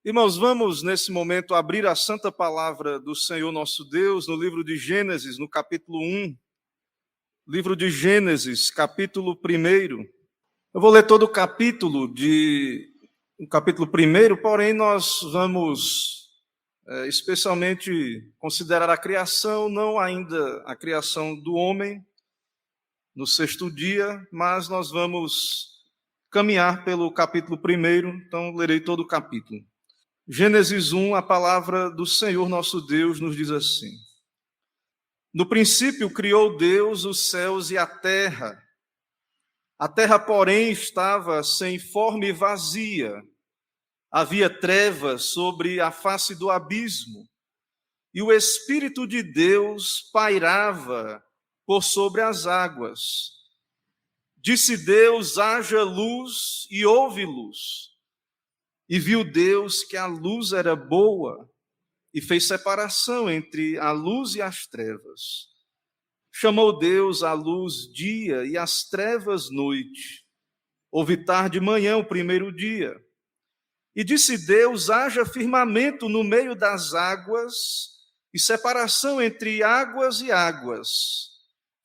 Irmãos, vamos nesse momento abrir a santa palavra do Senhor nosso Deus no livro de Gênesis, no capítulo 1. Livro de Gênesis, capítulo 1. Eu vou ler todo o capítulo o capítulo 1, porém nós vamos especialmente considerar a criação, não ainda a criação do homem no sexto dia, mas nós vamos caminhar pelo capítulo 1, então lerei todo o capítulo. Gênesis 1, a palavra do Senhor nosso Deus nos diz assim: No princípio criou Deus os céus e a terra. A terra, porém, estava sem forma e vazia. Havia trevas sobre a face do abismo, e o Espírito de Deus pairava por sobre as águas. Disse Deus: haja luz, e houve luz. E viu Deus que a luz era boa, e fez separação entre a luz e as trevas. Chamou Deus a luz dia e as trevas noite. Houve tarde e manhã o primeiro dia. E disse Deus: haja firmamento no meio das águas, e separação entre águas e águas.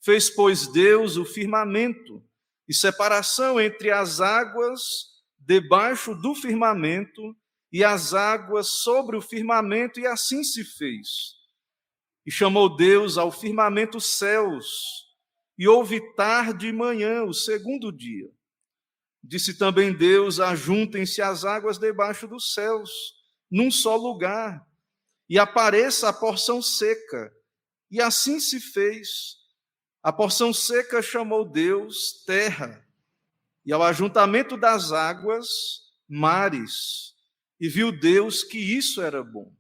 Fez, pois, Deus o firmamento, e separação entre as águas debaixo do firmamento, e as águas sobre o firmamento, e assim se fez. E chamou Deus ao firmamento céus, e houve tarde e manhã, o segundo dia. Disse também Deus: ajuntem-se as águas debaixo dos céus, num só lugar, e apareça a porção seca. E assim se fez. A porção seca chamou Deus terra, e ao ajuntamento das águas, mares. E viu Deus que isso era bom.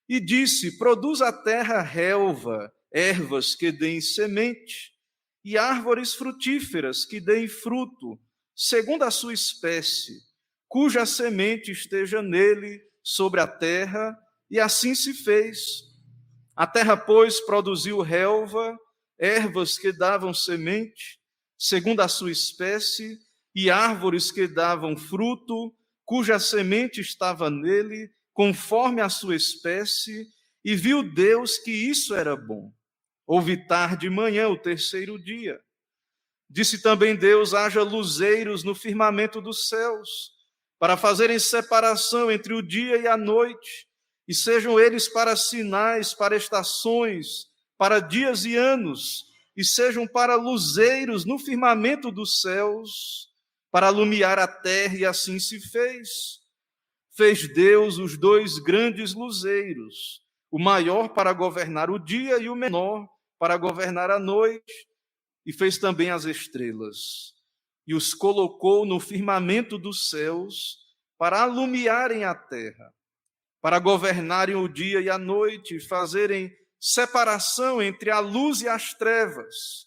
E disse: produz a terra relva, ervas que deem semente, e árvores frutíferas que deem fruto, segundo a sua espécie, cuja semente esteja nele sobre a terra, e assim se fez. A terra, pois, produziu relva, ervas que davam semente, segundo a sua espécie, e árvores que davam fruto, cuja semente estava nele, conforme a sua espécie, e viu Deus que isso era bom. Houve tarde e manhã, o terceiro dia. Disse também Deus: haja luzeiros no firmamento dos céus, para fazerem separação entre o dia e a noite, e sejam eles para sinais, para estações, para dias e anos, e sejam para luzeiros no firmamento dos céus, para alumiar a terra, e assim se fez. Fez Deus os dois grandes luzeiros, o maior para governar o dia e o menor para governar a noite, e fez também as estrelas, e os colocou no firmamento dos céus para alumiarem a terra, para governarem o dia e a noite, e fazerem separação entre a luz e as trevas.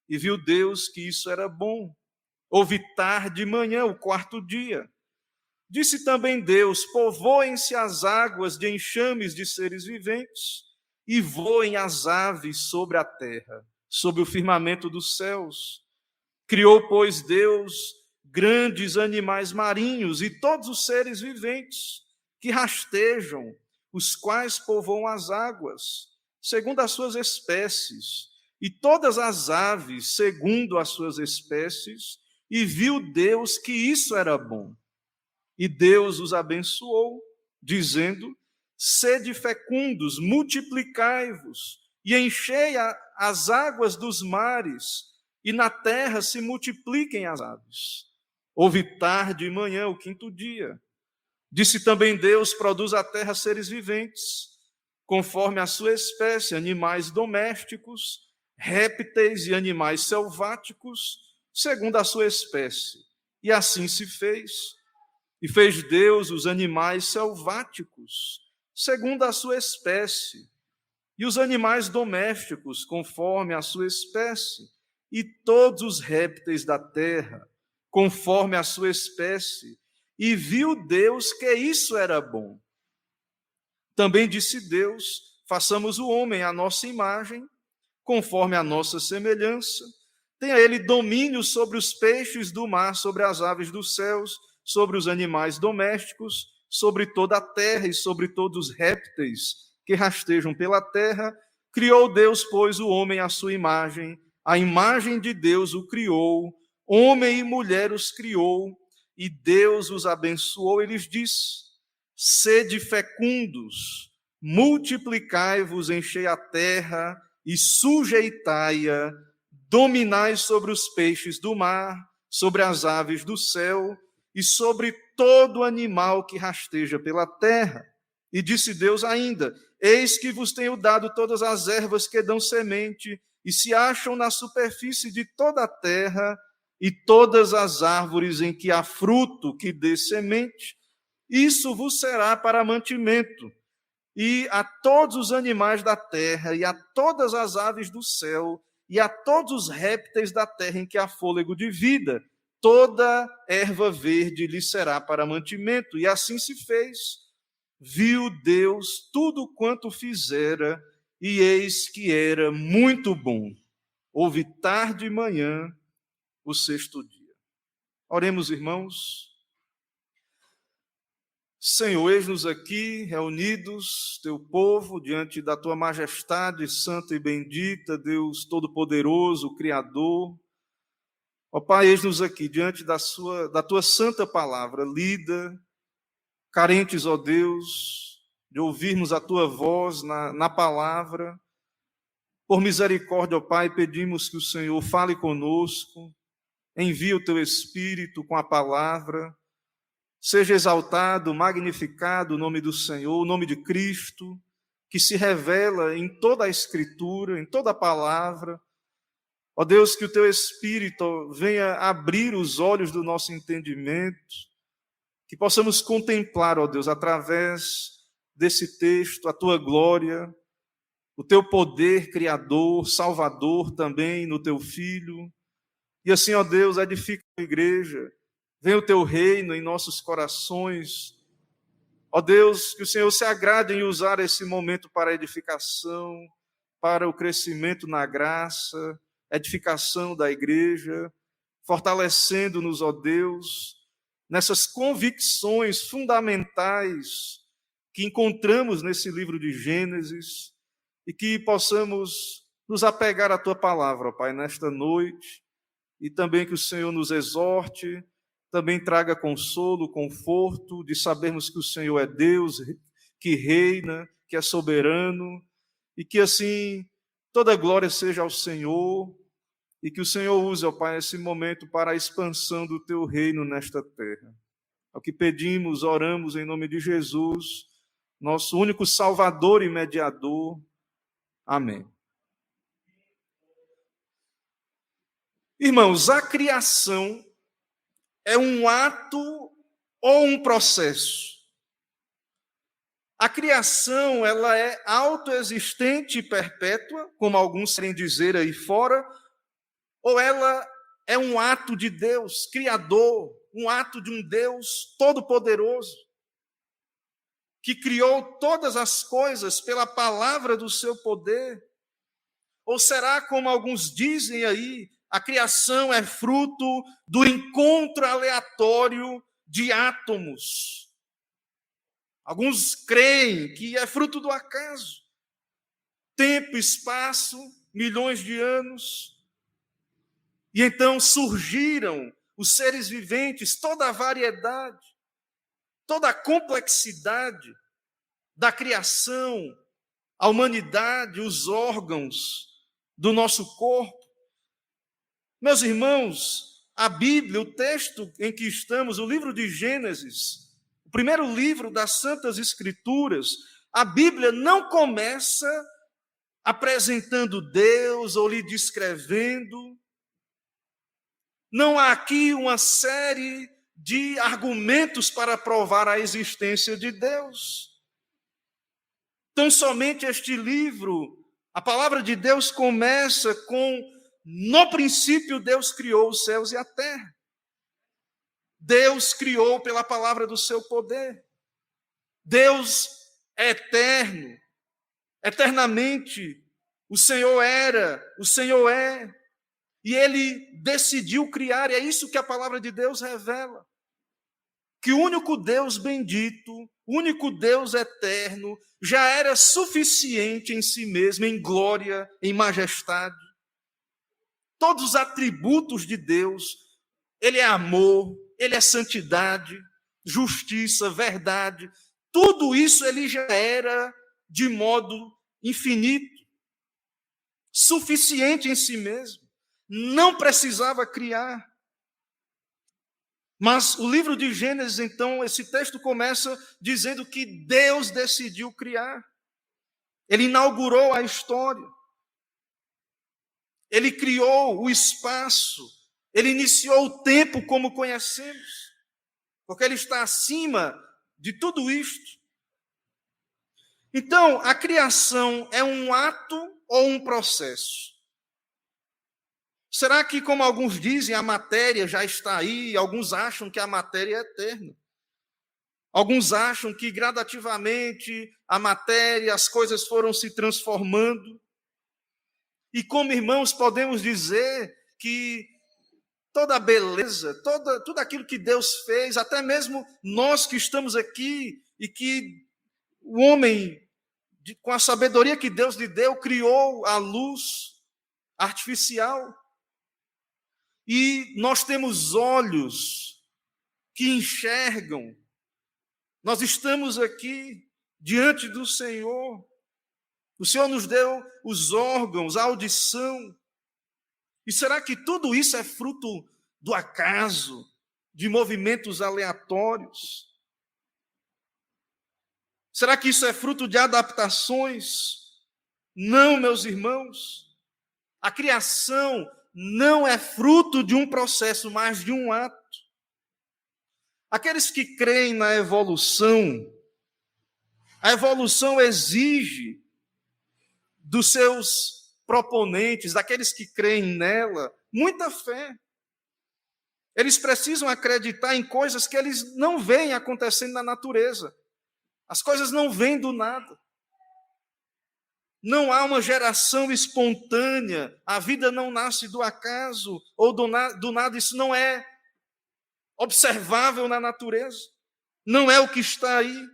E viu Deus que isso era bom. Houve tarde e manhã, o quarto dia. Disse também Deus: povoem-se as águas de enxames de seres viventes, e voem as aves sobre a terra, sobre o firmamento dos céus. Criou, pois, Deus grandes animais marinhos e todos os seres viventes que rastejam, os quais povoam as águas, segundo as suas espécies, e todas as aves, segundo as suas espécies, e viu Deus que isso era bom. E Deus os abençoou, dizendo: sede fecundos, multiplicai-vos, e enchei as águas dos mares, e na terra se multipliquem as aves. Houve tarde e manhã, o quinto dia. Disse também Deus: produz a terra seres viventes, conforme a sua espécie, animais domésticos, répteis e animais selváticos, segundo a sua espécie. E assim se fez. E fez Deus os animais selváticos, segundo a sua espécie, e os animais domésticos, conforme a sua espécie, e todos os répteis da terra, conforme a sua espécie. E viu Deus que isso era bom. Também disse Deus: façamos o homem à nossa imagem, conforme a nossa semelhança. Tenha ele domínio sobre os peixes do mar, sobre as aves dos céus, sobre os animais domésticos, sobre toda a terra e sobre todos os répteis que rastejam pela terra. Criou Deus, pois, o homem à sua imagem, a imagem de Deus o criou, homem e mulher os criou, e Deus os abençoou e lhes disse: sede fecundos, multiplicai-vos, enchei a terra e sujeitai-a, dominai sobre os peixes do mar, sobre as aves do céu e sobre todo animal que rasteja pela terra. E disse Deus ainda: eis que vos tenho dado todas as ervas que dão semente e se acham na superfície de toda a terra, e todas as árvores em que há fruto que dê semente. Isso vos será para mantimento, e a todos os animais da terra, e a todas as aves do céu, e a todos os répteis da terra em que há fôlego de vida, toda erva verde lhe será para mantimento. E assim se fez. Viu Deus tudo quanto fizera, e eis que era muito bom. Houve tarde e manhã, o sexto dia. Oremos, irmãos. Senhor, eis-nos aqui reunidos, teu povo, diante da tua majestade santa e bendita, Deus Todo-Poderoso, Criador. Ó Pai, eis-nos aqui diante da tua santa palavra lida, carentes, ó Deus, de ouvirmos a tua voz na palavra. Por misericórdia, ó Pai, pedimos que o Senhor fale conosco, envie o teu Espírito com a palavra. Seja exaltado, magnificado o nome do Senhor, o nome de Cristo, que se revela em toda a Escritura, em toda a palavra. Ó Deus, que o teu Espírito venha abrir os olhos do nosso entendimento, que possamos contemplar, ó Deus, através desse texto, a tua glória, o teu poder criador, salvador também no teu Filho. E assim, ó Deus, edifica a igreja. Venha o teu reino em nossos corações. Ó Deus, que o Senhor se agrade em usar esse momento para a edificação, para o crescimento na graça, edificação da igreja, fortalecendo-nos, ó Deus, nessas convicções fundamentais que encontramos nesse livro de Gênesis, e que possamos nos apegar à tua palavra, ó Pai, nesta noite, e também que o Senhor nos exorte, também traga consolo, conforto, de sabermos que o Senhor é Deus, que reina, que é soberano, e que assim toda glória seja ao Senhor, e que o Senhor use, ó Pai, esse momento para a expansão do teu reino nesta terra. É o que pedimos, oramos em nome de Jesus, nosso único Salvador e mediador. Amém. Irmãos, a criação é um ato ou um processo? A criação, ela é autoexistente e perpétua, como alguns querem dizer aí fora, ou ela é um ato de Deus, criador, um ato de um Deus todo-poderoso, que criou todas as coisas pela palavra do seu poder? Ou será, como alguns dizem aí, a criação é fruto do encontro aleatório de átomos? Alguns creem que é fruto do acaso. Tempo, espaço, milhões de anos. E então surgiram os seres viventes, toda a variedade, toda a complexidade da criação, a humanidade, os órgãos do nosso corpo. Meus irmãos, a Bíblia, o texto em que estamos, o livro de Gênesis, o primeiro livro das Santas Escrituras, a Bíblia não começa apresentando Deus ou lhe descrevendo. Não há aqui uma série de argumentos para provar a existência de Deus. Tão somente este livro, a palavra de Deus começa com: no princípio Deus criou os céus e a terra. Deus criou pela palavra do seu poder. Deus é eterno, eternamente. O Senhor era, o Senhor é, e Ele decidiu criar, e é isso que a palavra de Deus revela. que o único Deus bendito, o único Deus eterno, já era suficiente em si mesmo, em glória, em majestade. Todos os atributos de Deus, ele é amor, ele é santidade, justiça, verdade, tudo isso ele já era de modo infinito, suficiente em si mesmo, não precisava criar. Mas o livro de Gênesis, então, esse texto começa dizendo que Deus decidiu criar. Ele inaugurou a história. Ele criou o espaço. Ele iniciou o tempo como conhecemos. Porque ele está acima de tudo isto. Então, a criação é um ato ou um processo? Será que, como alguns dizem, a matéria já está aí? Alguns acham que a matéria é eterna. Alguns acham que gradativamente a matéria, as coisas foram se transformando. E como irmãos podemos dizer que toda a beleza, tudo aquilo que Deus fez, até mesmo nós que estamos aqui e que o homem, com a sabedoria que Deus lhe deu, criou a luz artificial. E nós temos olhos que enxergam. Nós estamos aqui diante do Senhor. O Senhor nos deu os órgãos, a audição. E será que tudo isso é fruto do acaso, de movimentos aleatórios? Será que isso é fruto de adaptações? Não, meus irmãos. A criação não é fruto de um processo, mas de um ato. Aqueles que creem na evolução, a evolução exige dos seus proponentes, daqueles que creem nela, muita fé. Eles precisam acreditar em coisas que eles não veem acontecendo na natureza. As coisas não vêm do nada. Não há uma geração espontânea, a vida não nasce do acaso ou do nada, isso não é observável na natureza, não é o que está aí.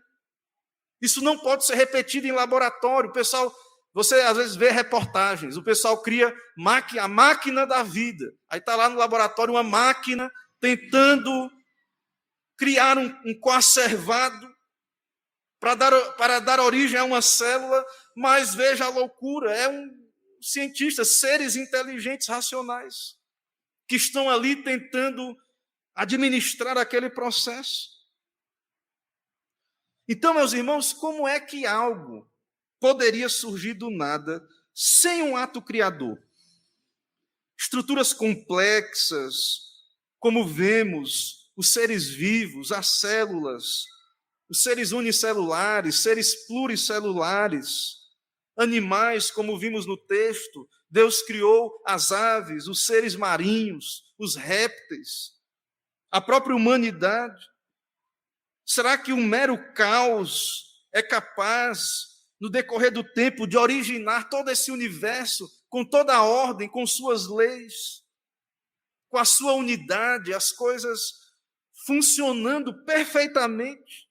Isso não pode ser repetido em laboratório. O pessoal, você às vezes vê reportagens, o pessoal cria a máquina da vida, aí está lá no laboratório uma máquina tentando criar um coacervado para dar origem a uma célula, mas veja a loucura, é um cientista, seres inteligentes, racionais, que estão ali tentando administrar aquele processo. Então, meus irmãos, como é que algo poderia surgir do nada sem um ato criador? Estruturas complexas, como vemos, os seres vivos, as células, os seres unicelulares, seres pluricelulares, animais, como vimos no texto, Deus criou as aves, os seres marinhos, os répteis, a própria humanidade. Será que um mero caos é capaz, no decorrer do tempo, de originar todo esse universo, com toda a ordem, com suas leis, com a sua unidade, as coisas funcionando perfeitamente?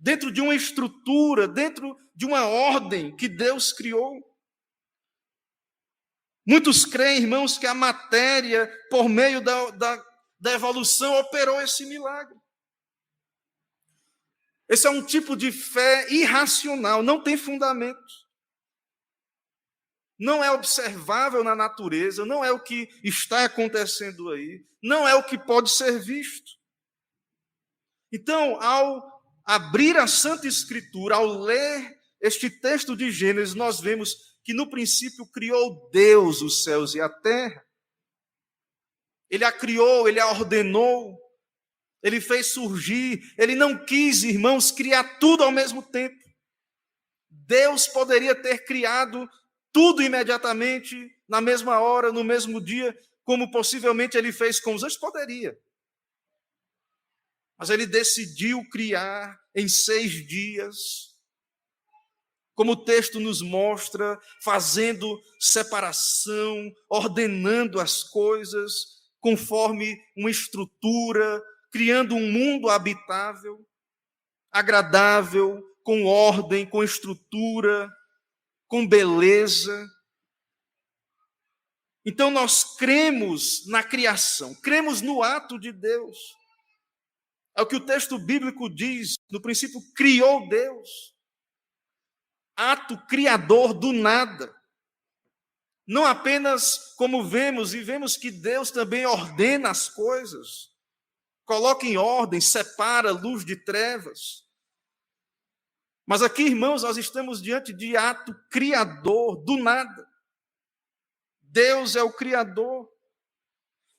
Dentro de uma estrutura, dentro de uma ordem que Deus criou. Muitos creem, irmãos, que a matéria, por meio da evolução, operou esse milagre. Esse é um tipo de fé irracional, não tem fundamento. Não é observável na natureza, não é o que está acontecendo aí, não é o que pode ser visto. Então, ao abrir a Santa Escritura, ao ler este texto de Gênesis, nós vemos que no princípio criou Deus os céus e a terra. Ele a criou, ele a ordenou, ele fez surgir, ele não quis, irmãos, criar tudo ao mesmo tempo. Deus poderia ter criado tudo imediatamente, na mesma hora, no mesmo dia, como possivelmente ele fez com os anjos, poderia. Mas ele decidiu criar em 6 dias, como o texto nos mostra, fazendo separação, ordenando as coisas conforme uma estrutura, criando um mundo habitável, agradável, com ordem, com estrutura, com beleza. Então nós cremos na criação, cremos no ato de Deus. É o que o texto bíblico diz, no princípio criou Deus. Ato criador do nada. Não apenas como vemos, e vemos que Deus também ordena as coisas, coloca em ordem, separa luz de trevas. Mas aqui, irmãos, nós estamos diante de ato criador do nada. Deus é o Criador.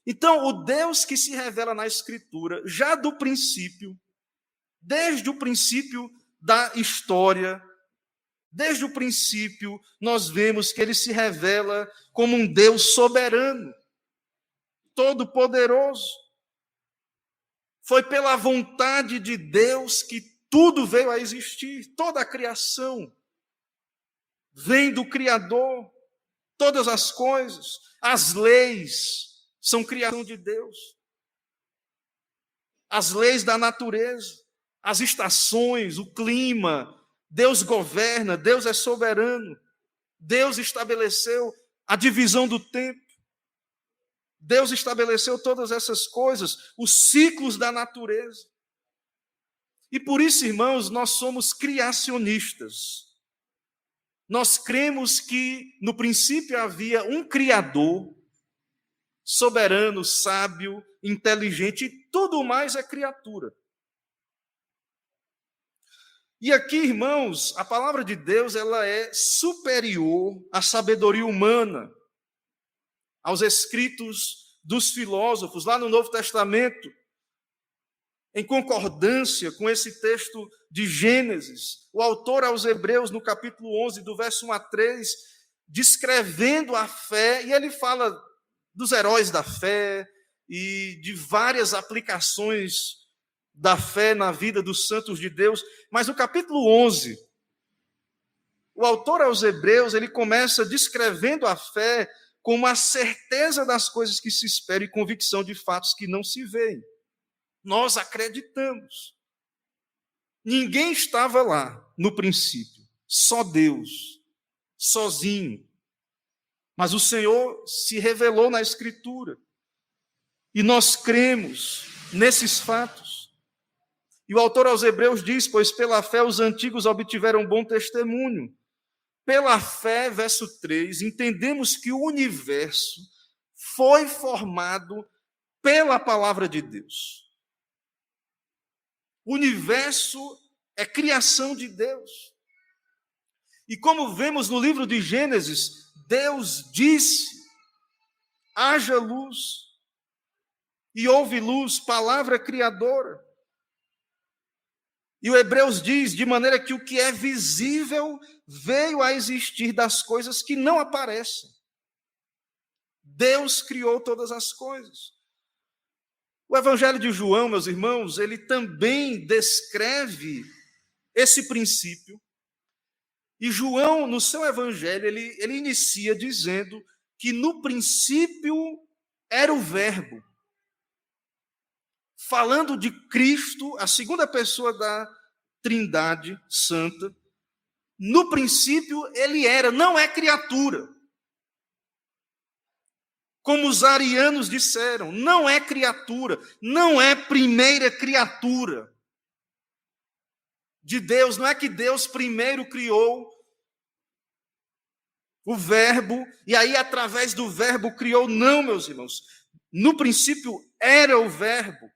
Então, o Deus que se revela na Escritura, já do princípio, desde o princípio da história, desde o princípio, nós vemos que ele se revela como um Deus soberano, todo-poderoso. Foi pela vontade de Deus que tudo veio a existir, toda a criação vem do Criador, todas as coisas, as leis são criação de Deus. As leis da natureza, as estações, o clima, Deus governa, Deus é soberano. Deus estabeleceu a divisão do tempo. Deus estabeleceu todas essas coisas, os ciclos da natureza. E por isso, irmãos, nós somos criacionistas. Nós cremos que no princípio havia um Criador, soberano, sábio, inteligente, e tudo mais é criatura. E aqui, irmãos, a palavra de Deus ela é superior à sabedoria humana, aos escritos dos filósofos, lá no Novo Testamento, em concordância com esse texto de Gênesis, o autor aos Hebreus, no capítulo 11, do verso 1 a 3, descrevendo a fé, e ele fala dos heróis da fé e de várias aplicações da fé na vida dos santos de Deus, mas no capítulo 11, o autor aos Hebreus, ele começa descrevendo a fé como a certeza das coisas que se esperam e convicção de fatos que não se veem. Nós acreditamos. Ninguém estava lá no princípio, só Deus, sozinho. Mas o Senhor se revelou na Escritura. E nós cremos nesses fatos. E o autor aos Hebreus diz, pois pela fé os antigos obtiveram bom testemunho. Pela fé, verso 3, entendemos que o universo foi formado pela palavra de Deus. O universo é criação de Deus. E como vemos no livro de Gênesis, Deus disse, haja luz, e houve luz, palavra criadora. E o Hebreus diz, de maneira que o que é visível veio a existir das coisas que não aparecem. Deus criou todas as coisas. O Evangelho de João, meus irmãos, ele também descreve esse princípio. E João, no seu Evangelho, ele inicia dizendo que no princípio era o Verbo. Falando de Cristo, a segunda pessoa da Trindade Santa, no princípio ele era, não é criatura. Como os arianos disseram, não é criatura, não é primeira criatura de Deus. Não é que Deus primeiro criou o Verbo, e aí através do Verbo criou, não, meus irmãos. No princípio era o Verbo.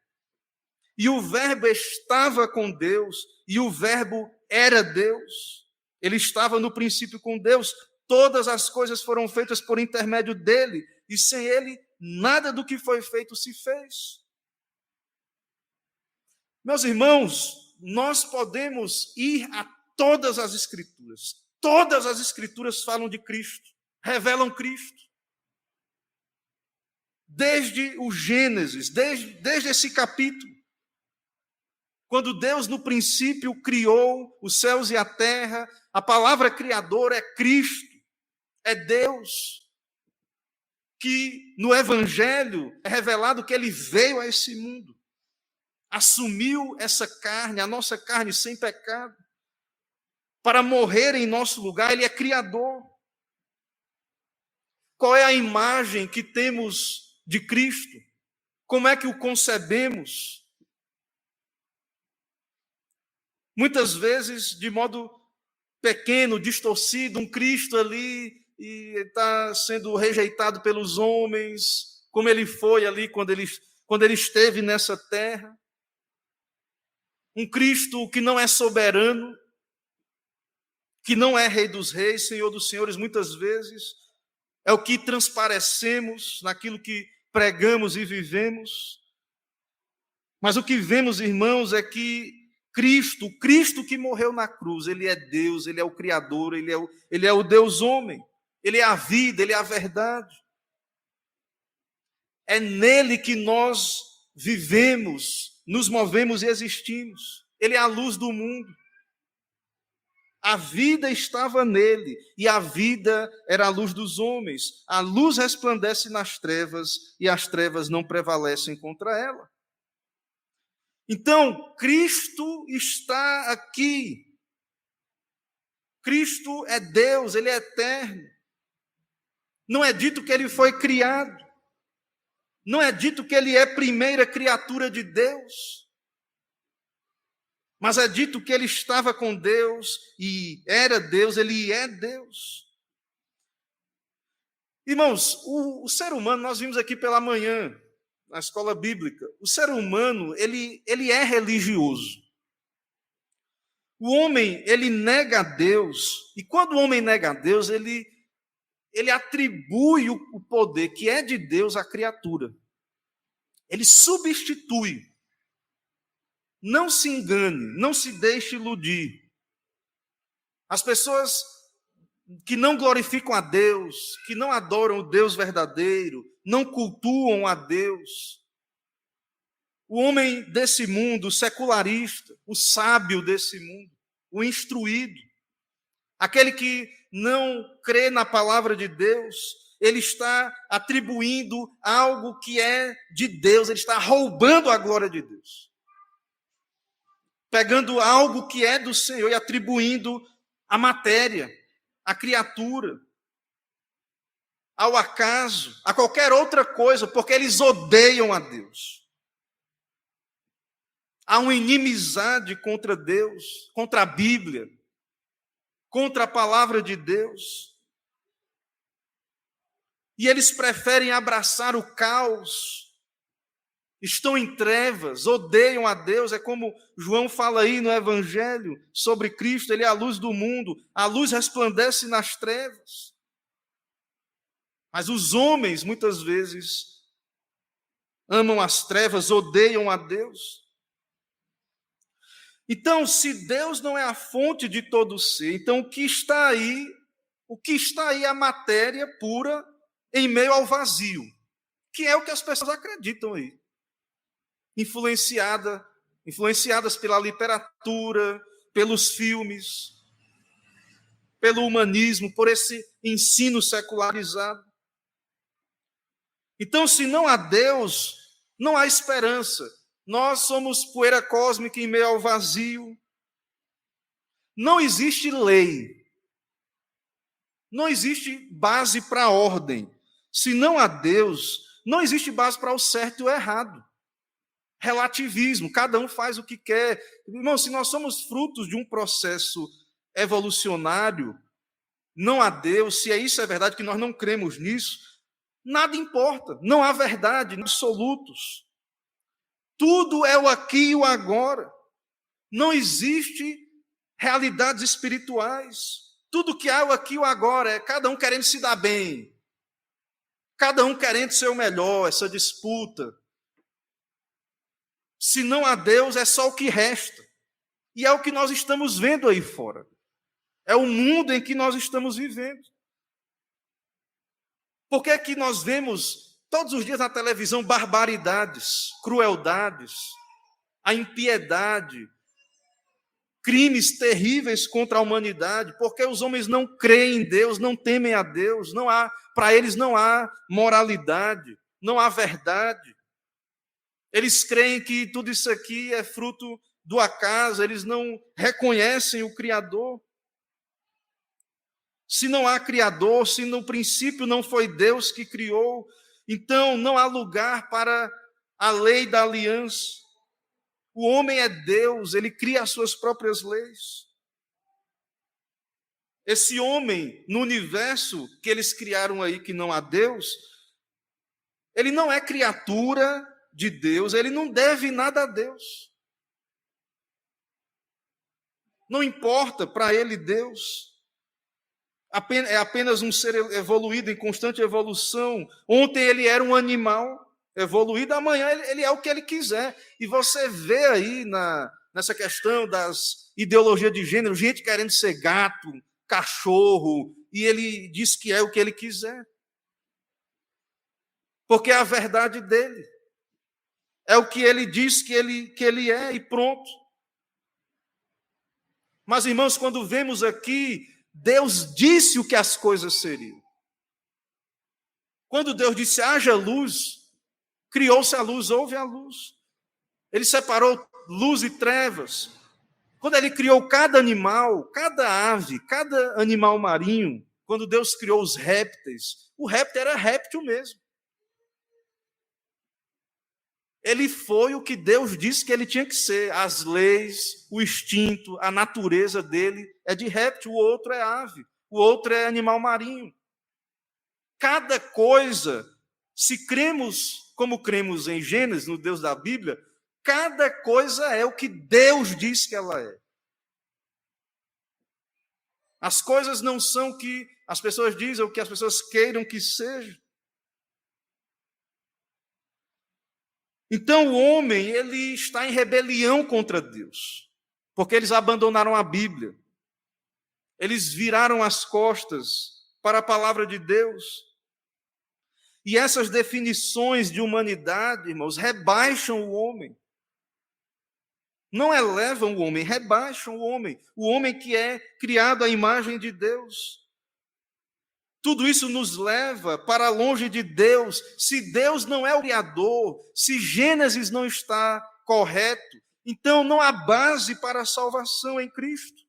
E o Verbo estava com Deus, e o Verbo era Deus. Ele estava no princípio com Deus. Todas as coisas foram feitas por intermédio dele, e sem ele, nada do que foi feito se fez. Meus irmãos, nós podemos ir a todas as Escrituras. Todas as Escrituras falam de Cristo, revelam Cristo. Desde o Gênesis, desde esse capítulo. Quando Deus, no princípio, criou os céus e a terra, a palavra criadora é Cristo, é Deus, que no Evangelho é revelado que ele veio a esse mundo. assumiu essa carne, a nossa carne sem pecado, para morrer em nosso lugar. Ele é Criador. Qual é a imagem que temos de Cristo? Como é que o concebemos? Muitas vezes, de modo pequeno, distorcido, um Cristo ali e está sendo rejeitado pelos homens, como ele foi ali quando ele esteve nessa terra. Um Cristo que não é soberano, que não é Rei dos Reis, Senhor dos Senhores, muitas vezes é o que transparecemos naquilo que pregamos e vivemos. Mas o que vemos, irmãos, é que Cristo, o Cristo que morreu na cruz, ele é Deus, ele é o Criador, ele é o Deus homem, ele é a vida, ele é a verdade. É nele que nós vivemos, nos movemos e existimos. Ele é a luz do mundo. A vida estava nele, e a vida era a luz dos homens. A luz resplandece nas trevas, e as trevas não prevalecem contra ela. Então, Cristo está aqui. Cristo é Deus, ele é eterno. Não é dito que ele foi criado. Não é dito que ele é a primeira criatura de Deus. Mas é dito que ele estava com Deus e era Deus, ele é Deus. Irmãos, o ser humano, nós vimos aqui pela manhã, na escola bíblica, o ser humano, ele é religioso. O homem, ele nega a Deus, e quando o homem nega a Deus, ele atribui o poder que é de Deus à criatura. Ele substitui. Não se engane, não se deixe iludir. As pessoas que não glorificam a Deus, que não adoram o Deus verdadeiro, não cultuam a Deus. O homem desse mundo, o secularista, o sábio desse mundo, o instruído, aquele que não crê na palavra de Deus, ele está atribuindo algo que é de Deus, ele está roubando a glória de Deus. Pegando algo que é do Senhor e atribuindo à matéria, à criatura, ao acaso, a qualquer outra coisa, porque eles odeiam a Deus. Há uma inimizade contra Deus, contra a Bíblia, contra a palavra de Deus. E eles preferem abraçar o caos, estão em trevas, odeiam a Deus. É como João fala aí no Evangelho sobre Cristo, ele é a luz do mundo, a luz resplandece nas trevas. Mas os homens, muitas vezes, amam as trevas, odeiam a Deus. Então, se Deus não é a fonte de todo ser, então o que está aí é a matéria pura em meio ao vazio, que é o que as pessoas acreditam aí. Influenciadas pela literatura, pelos filmes, pelo humanismo, por esse ensino secularizado. Então, se não há Deus, não há esperança. Nós somos poeira cósmica em meio ao vazio. Não existe lei. Não existe base para a ordem. Se não há Deus, não existe base para o certo e o errado. Relativismo, cada um faz o que quer. Irmão, se nós somos frutos de um processo evolucionário, não há Deus, se isso é verdade, que nós não cremos nisso, nada importa, não há verdade, absolutos. Tudo é o aqui e o agora. Não existe realidades espirituais. Tudo que há é o aqui e o agora, é cada um querendo se dar bem. Cada um querendo ser o melhor, essa disputa. Se não há Deus, é só o que resta. E é o que nós estamos vendo aí fora. É o mundo em que nós estamos vivendo. Por que é que nós vemos todos os dias na televisão barbaridades, crueldades, a impiedade, crimes terríveis contra a humanidade? Porque os homens não creem em Deus, não temem a Deus, para eles não há moralidade, não há verdade. Eles creem que tudo isso aqui é fruto do acaso, eles não reconhecem o Criador. Se não há Criador, se no princípio não foi Deus que criou, então não há lugar para a lei da aliança. O homem é Deus, ele cria as suas próprias leis. Esse homem, no universo que eles criaram aí, que não há Deus, ele não é criatura de Deus, ele não deve nada a Deus. Não importa para ele Deus. É apenas um ser evoluído, em constante evolução. Ontem ele era um animal evoluído, amanhã ele é o que ele quiser. E você vê aí nessa questão das ideologias de gênero, gente querendo ser gato, cachorro, e ele diz que é o que ele quiser. Porque é a verdade dele. É o que ele diz que ele é, e pronto. Mas, irmãos, quando vemos aqui, Deus disse o que as coisas seriam. Quando Deus disse, haja luz, criou-se a luz, houve a luz. Ele separou luz e trevas. Quando ele criou cada animal, cada ave, cada animal marinho, quando Deus criou os répteis, o réptil era réptil mesmo. Ele foi o que Deus disse que ele tinha que ser. As leis, o instinto, a natureza dele é de réptil, o outro é ave, o outro é animal marinho. Cada coisa, se cremos como cremos em Gênesis, no Deus da Bíblia, cada coisa é o que Deus diz que ela é. As coisas não são o que as pessoas dizem, o que as pessoas queiram que seja. Então o homem, ele está em rebelião contra Deus, porque eles abandonaram a Bíblia. Eles viraram as costas para a palavra de Deus. E essas definições de humanidade, irmãos, rebaixam o homem. Não elevam o homem, rebaixam o homem. O homem que é criado à imagem de Deus. Tudo isso nos leva para longe de Deus. Se Deus não é o Criador, se Gênesis não está correto, então não há base para a salvação em Cristo.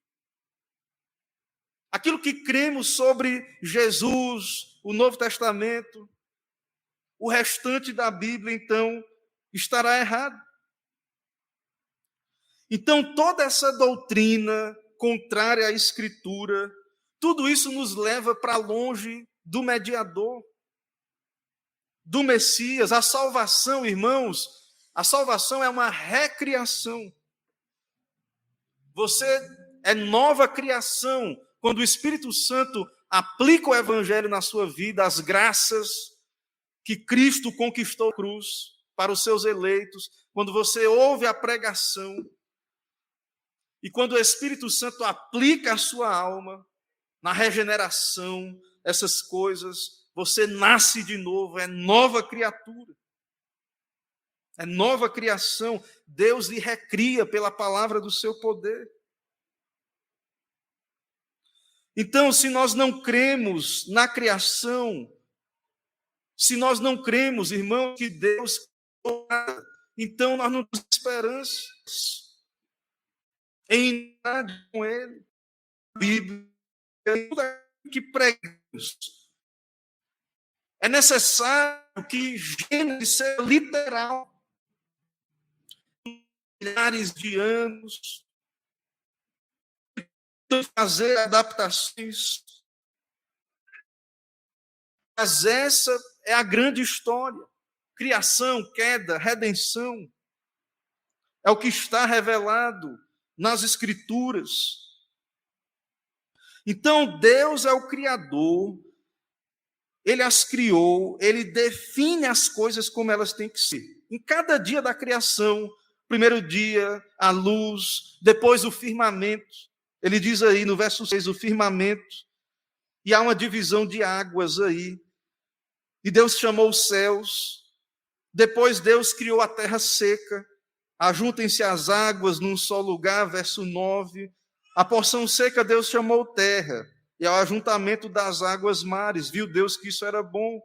Aquilo que cremos sobre Jesus, o Novo Testamento, o restante da Bíblia, então, estará errado. Então, toda essa doutrina contrária à Escritura, tudo isso nos leva para longe do mediador, do Messias. A salvação, irmãos, a salvação é uma recriação. Você é nova criação quando o Espírito Santo aplica o Evangelho na sua vida, as graças que Cristo conquistou na cruz para os seus eleitos, quando você ouve a pregação e quando o Espírito Santo aplica a sua alma, na regeneração, essas coisas, você nasce de novo, é nova criatura. É nova criação. Deus lhe recria pela palavra do seu poder. Então, se nós não cremos na criação, se nós não cremos, irmãos, que Deus criou nada, então nós não temos esperanças em nada com Ele. A Bíblia, tudo aquilo que pregamos. É necessário que Gênesis seja literal. Milhares de anos, fazer adaptações. Mas essa é a grande história. Criação, queda, redenção. É o que está revelado nas Escrituras. Então, Deus é o Criador, Ele as criou, Ele define as coisas como elas têm que ser. Em cada dia da criação, primeiro dia, a luz, depois o firmamento. Ele diz aí no verso 6, o firmamento, e há uma divisão de águas aí. E Deus chamou os céus, depois Deus criou a terra seca, ajuntem-se as águas num só lugar, verso 9. A porção seca Deus chamou terra, e ao ajuntamento das águas mares, viu Deus que isso era bom.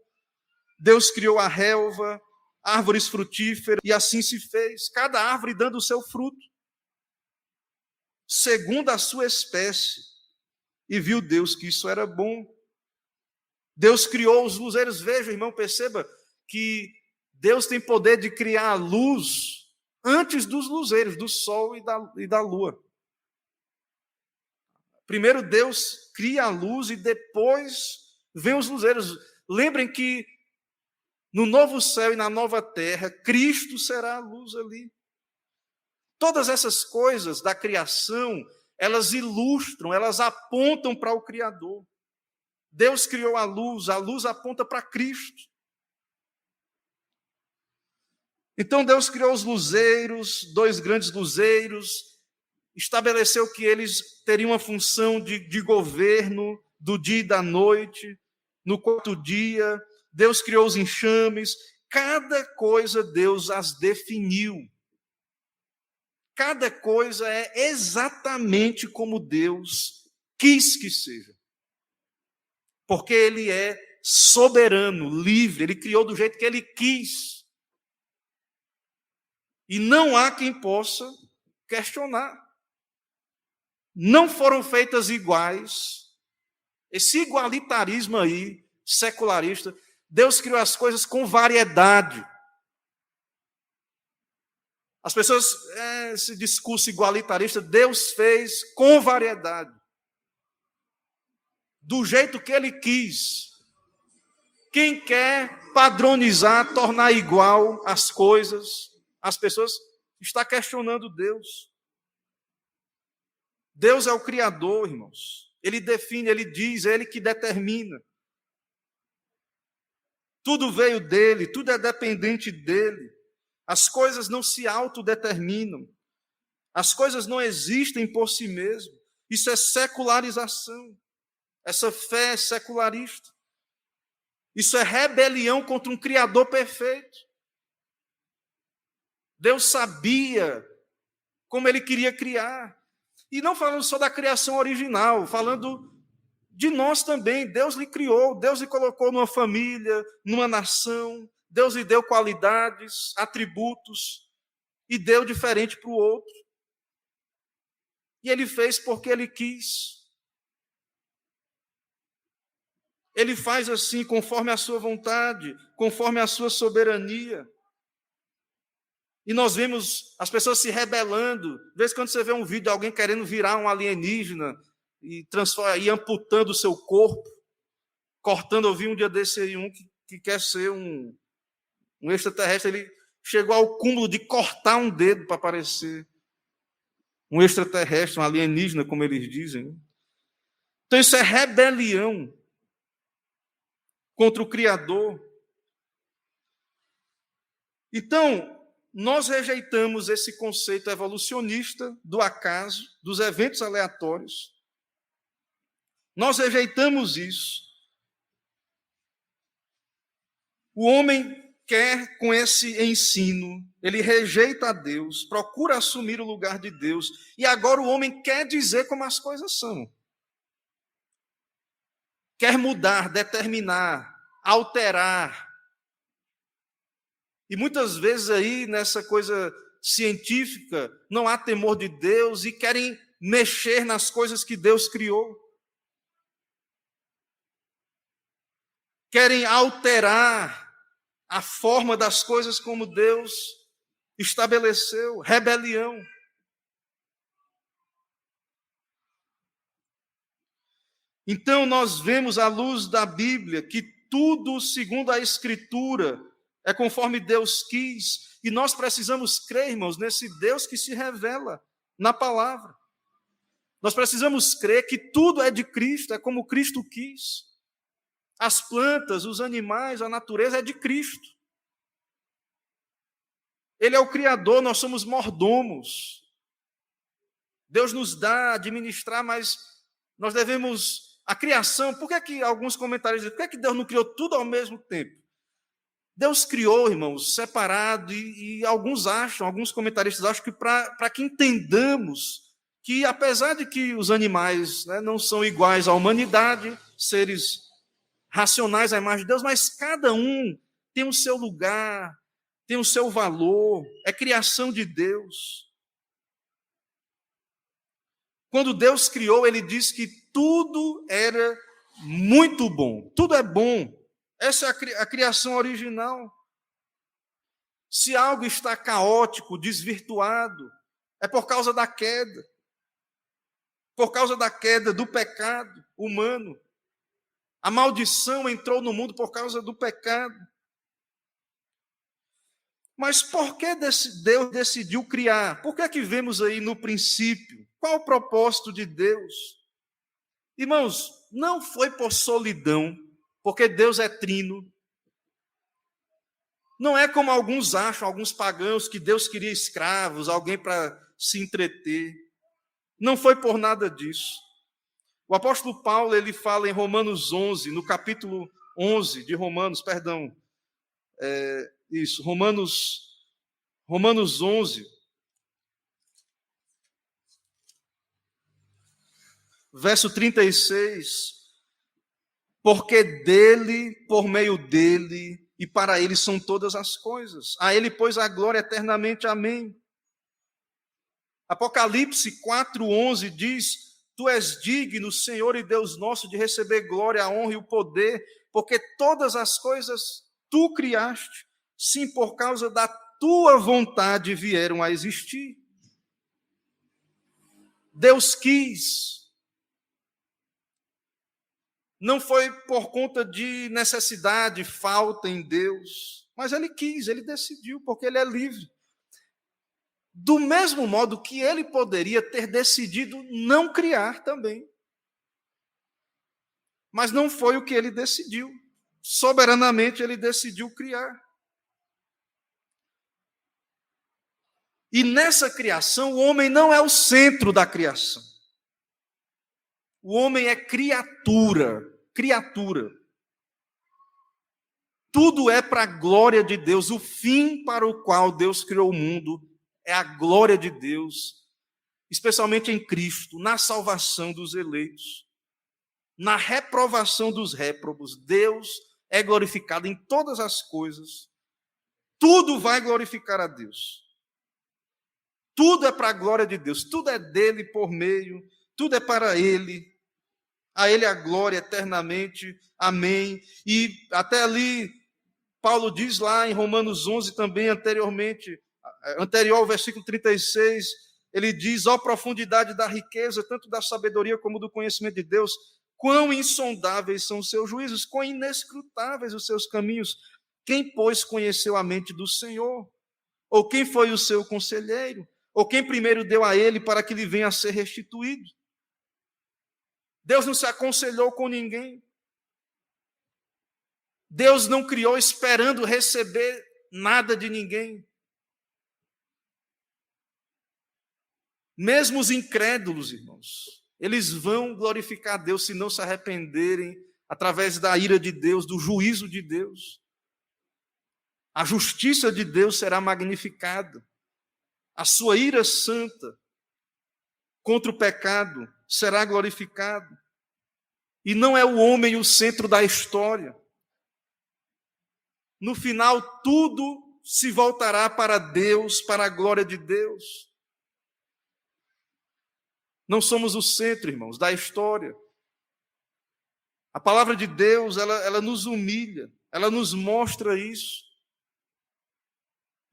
Deus criou a relva, árvores frutíferas, e assim se fez, cada árvore dando o seu fruto, segundo a sua espécie. E viu Deus que isso era bom. Deus criou os luzeiros. Veja, irmão, perceba que Deus tem poder de criar a luz antes dos luzeiros, do sol e da lua. Primeiro Deus cria a luz e depois vem os luzeiros. Lembrem que no novo céu e na nova terra, Cristo será a luz ali. Todas essas coisas da criação, elas ilustram, elas apontam para o Criador. Deus criou a luz aponta para Cristo. Então Deus criou os luzeiros, 2 grandes luzeiros, estabeleceu que eles teriam uma função de governo do dia e da noite. No 4º dia, Deus criou os enxames. Cada coisa Deus as definiu. Cada coisa é exatamente como Deus quis que seja. Porque Ele é soberano, livre, Ele criou do jeito que Ele quis. E não há quem possa questionar. Não foram feitas iguais. Esse igualitarismo aí, secularista, Deus criou as coisas com variedade. As pessoas, esse discurso igualitarista, Deus fez com variedade. Do jeito que Ele quis. Quem quer padronizar, tornar igual as coisas, as pessoas, está questionando Deus. Deus é o Criador, irmãos. Ele define, Ele diz, é Ele que determina. Tudo veio dEle, tudo é dependente dEle. As coisas não se autodeterminam. As coisas não existem por si mesmas. Isso é secularização. Essa fé é secularista. Isso é rebelião contra um Criador perfeito. Deus sabia como Ele queria criar. E não falando só da criação original, falando de nós também. Deus lhe criou, Deus lhe colocou numa família, numa nação. Deus lhe deu qualidades, atributos, e deu diferente para o outro. E Ele fez porque Ele quis. Ele faz assim, conforme a sua vontade, conforme a sua soberania. E nós vemos as pessoas se rebelando. De vez em quando você vê um vídeo de alguém querendo virar um alienígena e amputando o seu corpo, cortando. Eu vi um dia desse aí, que quer ser um extraterrestre. Ele chegou ao cúmulo de cortar um dedo para parecer um extraterrestre, um alienígena, como eles dizem. Então isso é rebelião contra o Criador. Então, nós rejeitamos esse conceito evolucionista do acaso, dos eventos aleatórios. Nós rejeitamos isso. O homem quer, com esse ensino, ele rejeita a Deus, procura assumir o lugar de Deus, e agora o homem quer dizer como as coisas são. Quer mudar, determinar, alterar. E muitas vezes aí, nessa coisa científica, não há temor de Deus e querem mexer nas coisas que Deus criou. Querem alterar a forma das coisas como Deus estabeleceu. Rebelião. Então nós vemos à luz da Bíblia que tudo segundo a Escritura é conforme Deus quis, e nós precisamos crer, irmãos, nesse Deus que se revela na palavra. Nós precisamos crer que tudo é de Cristo, é como Cristo quis. As plantas, os animais, a natureza é de Cristo. Ele é o Criador, nós somos mordomos. Deus nos dá a administrar, mas nós devemos... A criação, por que alguns comentários dizem, por que Deus não criou tudo ao mesmo tempo? Deus criou, irmãos, separado, e alguns comentaristas acham que para que entendamos que, apesar de que os animais, né, não são iguais à humanidade, seres racionais à imagem de Deus, mas cada um tem o seu lugar, tem o seu valor, é criação de Deus. Quando Deus criou, ele disse que tudo era muito bom, tudo é bom. Essa é a criação original. Se algo está caótico, desvirtuado, é por causa da queda. Por causa da queda do pecado humano. A maldição entrou no mundo por causa do pecado. Mas por que Deus decidiu criar? Por que é que vemos aí no princípio? Qual o propósito de Deus? Irmãos, não foi por solidão, porque Deus é trino. Não é como alguns acham, alguns pagãos, que Deus queria escravos, alguém para se entreter. Não foi por nada disso. O apóstolo Paulo, ele fala em Romanos 11, no capítulo 11 de Romanos, perdão, Romanos 11, verso 36, porque dele, por meio dele e para ele são todas as coisas. A ele, pois, a glória eternamente. Amém. Apocalipse 4:11 diz: Tu és digno, Senhor e Deus nosso, de receber glória, a honra e o poder, porque todas as coisas tu criaste, sim, por causa da tua vontade vieram a existir. Deus quis. Não foi por conta de necessidade, falta em Deus, mas ele quis, ele decidiu, porque ele é livre. Do mesmo modo que ele poderia ter decidido não criar também. Mas não foi o que ele decidiu. Soberanamente ele decidiu criar. E nessa criação, o homem não é o centro da criação. O homem é criatura. Tudo é para a glória de Deus. O fim para o qual Deus criou o mundo é a glória de Deus, especialmente em Cristo, na salvação dos eleitos, na reprovação dos réprobos. Deus é glorificado em todas as coisas. Tudo vai glorificar a Deus. Tudo é para a glória de Deus. Tudo é dele por meio. Tudo é para ele. A ele a glória eternamente. Amém. E até ali, Paulo diz lá em Romanos 11 também, anterior ao versículo 36, ele diz: ó profundidade da riqueza, tanto da sabedoria como do conhecimento de Deus, quão insondáveis são os seus juízos, quão inescrutáveis os seus caminhos. Quem, pois, conheceu a mente do Senhor? Ou quem foi o seu conselheiro? Ou quem primeiro deu a ele para que lhe venha a ser restituído? Deus não se aconselhou com ninguém. Deus não criou esperando receber nada de ninguém. Mesmo os incrédulos, irmãos, eles vão glorificar a Deus se não se arrependerem através da ira de Deus, do juízo de Deus. A justiça de Deus será magnificada. A sua ira santa contra o pecado será glorificado. E não é o homem o centro da história. No final, tudo se voltará para Deus, para a glória de Deus. Não somos o centro, irmãos, da história. A palavra de Deus, ela nos humilha, ela nos mostra isso.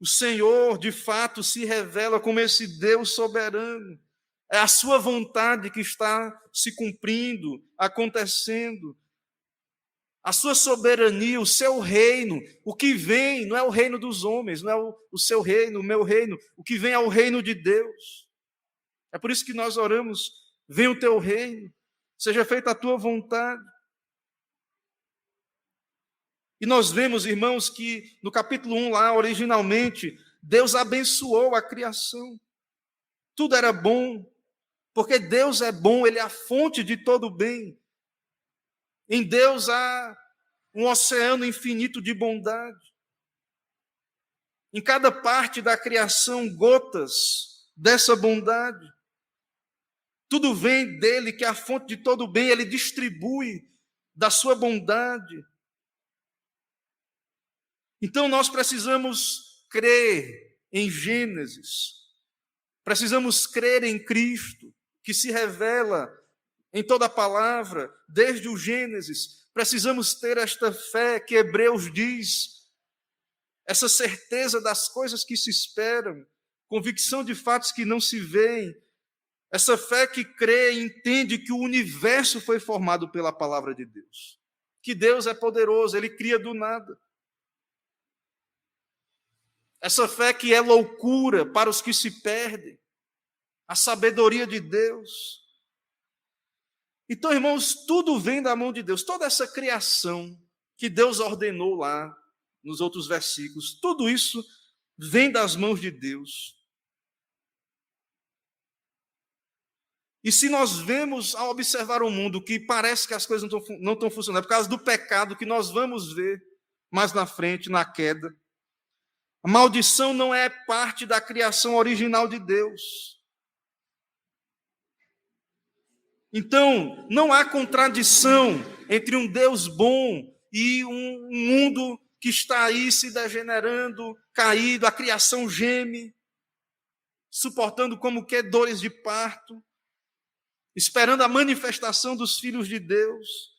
O Senhor, de fato, se revela como esse Deus soberano. É a sua vontade que está se cumprindo, acontecendo. A sua soberania, o seu reino, o que vem não é o reino dos homens, não é o seu reino, o meu reino, o que vem é o reino de Deus. É por isso que nós oramos: venha o teu reino, seja feita a tua vontade. E nós vemos, irmãos, que no capítulo 1 lá, originalmente, Deus abençoou a criação. Tudo era bom, porque Deus é bom, Ele é a fonte de todo bem. Em Deus há um oceano infinito de bondade. Em cada parte da criação, gotas dessa bondade. Tudo vem dele, que é a fonte de todo bem, Ele distribui da sua bondade. Então nós precisamos crer em Gênesis, precisamos crer em Cristo, que se revela em toda a palavra, desde o Gênesis. Precisamos ter esta fé que Hebreus diz, essa certeza das coisas que se esperam, convicção de fatos que não se veem, essa fé que crê e entende que o universo foi formado pela palavra de Deus, que Deus é poderoso, Ele cria do nada. Essa fé que é loucura para os que se perdem, a sabedoria de Deus. Então, irmãos, tudo vem da mão de Deus, toda essa criação que Deus ordenou lá, nos outros versículos, tudo isso vem das mãos de Deus. E se nós vemos, ao observar o mundo, que parece que as coisas não estão funcionando, por causa do pecado que nós vamos ver mais na frente, na queda, a maldição não é parte da criação original de Deus. Então, não há contradição entre um Deus bom e um mundo que está aí se degenerando, caído, a criação geme, suportando como que dores de parto, esperando a manifestação dos filhos de Deus.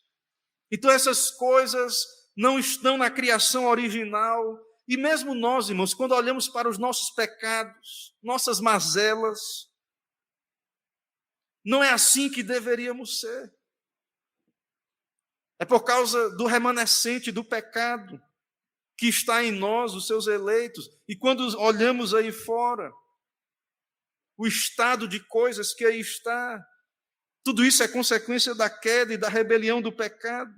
Então, essas coisas não estão na criação original. E mesmo nós, irmãos, quando olhamos para os nossos pecados, nossas mazelas, não é assim que deveríamos ser. É por causa do remanescente do pecado que está em nós, os seus eleitos. E quando olhamos aí fora, o estado de coisas que aí está, tudo isso é consequência da queda e da rebelião do pecado.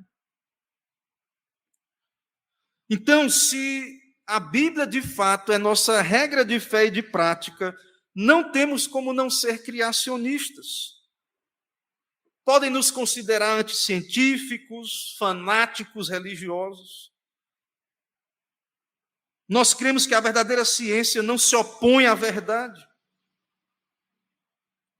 Então, se a Bíblia, de fato, é nossa regra de fé e de prática, não temos como não ser criacionistas. Podem nos considerar anticientíficos, fanáticos religiosos. Nós cremos que a verdadeira ciência não se opõe à verdade.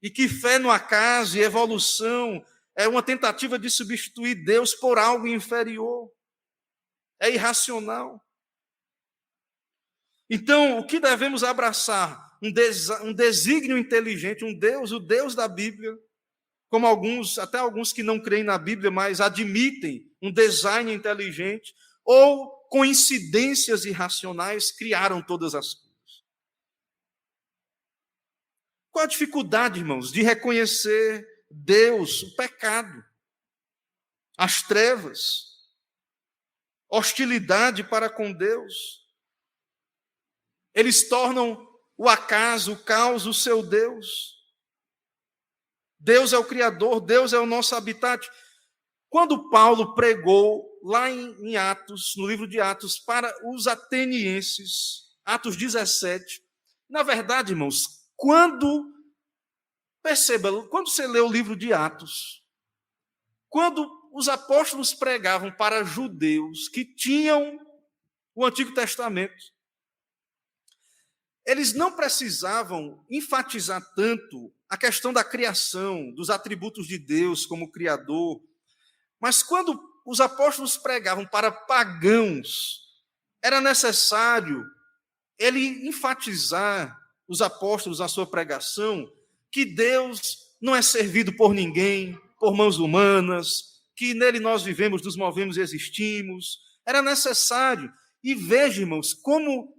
E que fé no acaso e evolução é uma tentativa de substituir Deus por algo inferior. É irracional. Então, o que devemos abraçar? Um desígnio inteligente, um Deus, o Deus da Bíblia, como até alguns que não creem na Bíblia, mas admitem um design inteligente, ou coincidências irracionais criaram todas as coisas. Qual a dificuldade, irmãos, de reconhecer Deus, o pecado, as trevas, hostilidade para com Deus? Eles tornam o acaso, o caos, o seu Deus. Deus é o Criador, Deus é o nosso habitat. Quando Paulo pregou lá em Atos, no livro de Atos, para os atenienses, Atos 17, na verdade, irmãos, quando você lê o livro de Atos, quando os apóstolos pregavam para judeus que tinham o Antigo Testamento, eles não precisavam enfatizar tanto a questão da criação, dos atributos de Deus como Criador, mas quando os apóstolos pregavam para pagãos, era necessário ele enfatizar, os apóstolos, na sua pregação, que Deus não é servido por ninguém, por mãos humanas, que nele nós vivemos, nos movemos e existimos. Era necessário. E veja, irmãos, como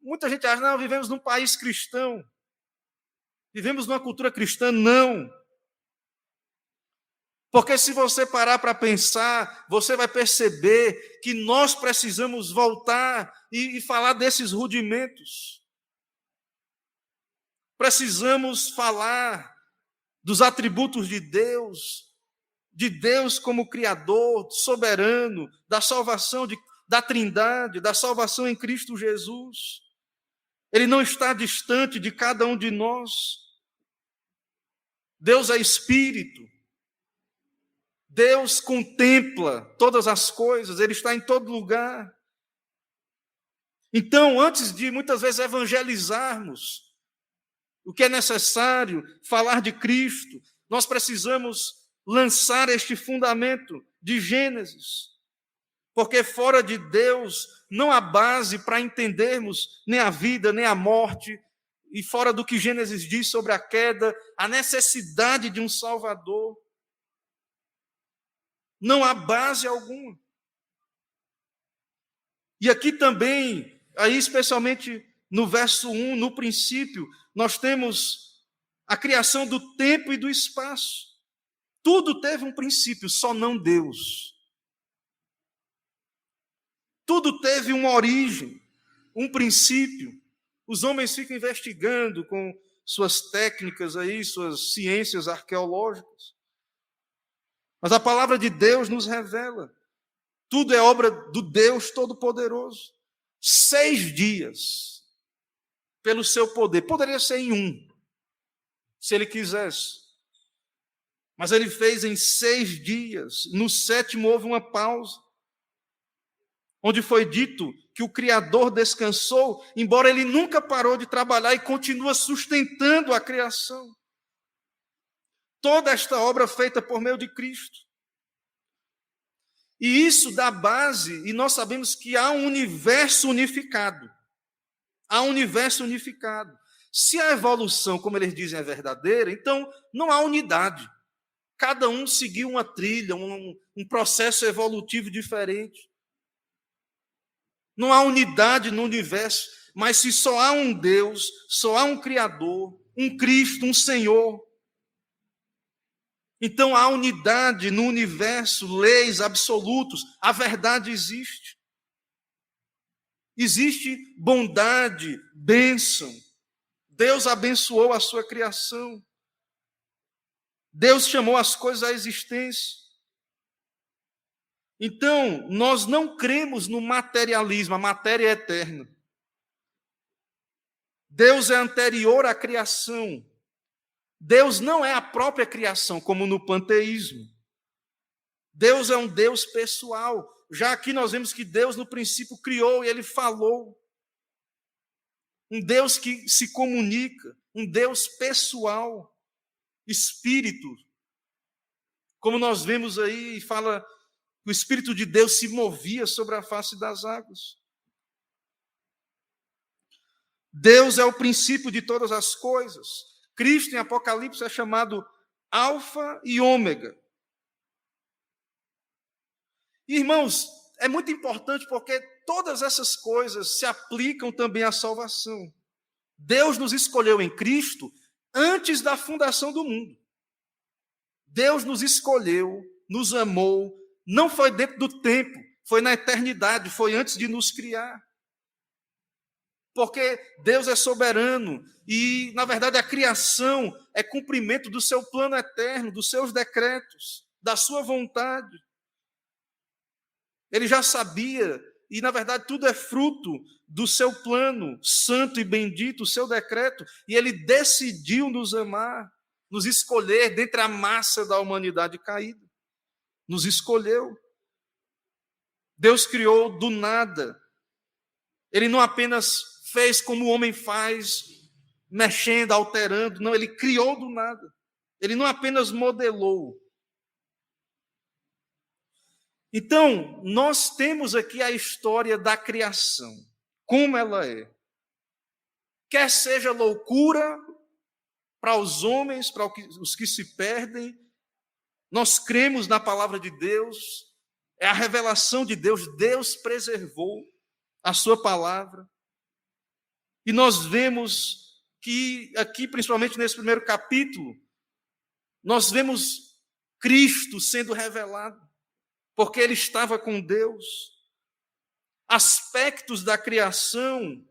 muita gente acha, não, vivemos num país cristão, vivemos numa cultura cristã. Não. Porque se você parar para pensar, você vai perceber que nós precisamos voltar e falar desses rudimentos. Precisamos falar dos atributos de Deus como Criador, soberano, da salvação, da Trindade, da salvação em Cristo Jesus. Ele não está distante de cada um de nós. Deus é Espírito. Deus contempla todas as coisas, Ele está em todo lugar. Então, antes de muitas vezes evangelizarmos, o que é necessário falar de Cristo, nós precisamos lançar este fundamento de Gênesis. Porque fora de Deus não há base para entendermos nem a vida, nem a morte, e fora do que Gênesis diz sobre a queda, a necessidade de um Salvador. Não há base alguma. E aqui também, aí especialmente no verso 1, no princípio, nós temos a criação do tempo e do espaço. Tudo teve um princípio, só não Deus. Tudo teve uma origem, um princípio. Os homens ficam investigando com suas técnicas aí, suas ciências arqueológicas. Mas a palavra de Deus nos revela. Tudo é obra do Deus Todo-Poderoso. 6 dias, pelo seu poder. Poderia ser em 1, se ele quisesse. Mas ele fez em 6 dias. No 7º houve uma pausa, onde foi dito que o Criador descansou, embora ele nunca parou de trabalhar e continua sustentando a criação. Toda esta obra feita por meio de Cristo. E isso dá base, e nós sabemos que há um universo unificado. Há um universo unificado. Se a evolução, como eles dizem, é verdadeira, então não há unidade. Cada um seguiu uma trilha, um processo evolutivo diferente. Não há unidade no universo, mas se só há um Deus, só há um Criador, um Cristo, um Senhor, então há unidade no universo, leis absolutos, a verdade existe. Existe bondade, bênção. Deus abençoou a sua criação. Deus chamou as coisas à existência. Então, nós não cremos no materialismo, a matéria é eterna. Deus é anterior à criação. Deus não é a própria criação, como no panteísmo. Deus é um Deus pessoal. Já aqui nós vemos que Deus no princípio criou e Ele falou. Um Deus que se comunica, um Deus pessoal, Espírito. Como nós vemos aí, fala que o Espírito de Deus se movia sobre a face das águas. Deus é o princípio de todas as coisas. Cristo, em Apocalipse, é chamado Alfa e Ômega. Irmãos, é muito importante porque todas essas coisas se aplicam também à salvação. Deus nos escolheu em Cristo antes da fundação do mundo. Deus nos escolheu, nos amou, não foi dentro do tempo, foi na eternidade, foi antes de nos criar. Porque Deus é soberano e, na verdade, a criação é cumprimento do seu plano eterno, dos seus decretos, da sua vontade. Ele já sabia e, na verdade, tudo é fruto do seu plano santo e bendito, o seu decreto, e ele decidiu nos amar, nos escolher dentre a massa da humanidade caída. Nos escolheu. Deus criou do nada. Ele não apenas fez como o homem faz, mexendo, alterando. Não, ele criou do nada. Ele não apenas modelou. Então, nós temos aqui a história da criação, como ela é. Quer seja loucura para os homens, para os que se perdem, nós cremos na palavra de Deus, é a revelação de Deus, Deus preservou a sua palavra. E nós vemos que aqui, principalmente nesse primeiro capítulo, nós vemos Cristo sendo revelado, porque ele estava com Deus. Aspectos da criação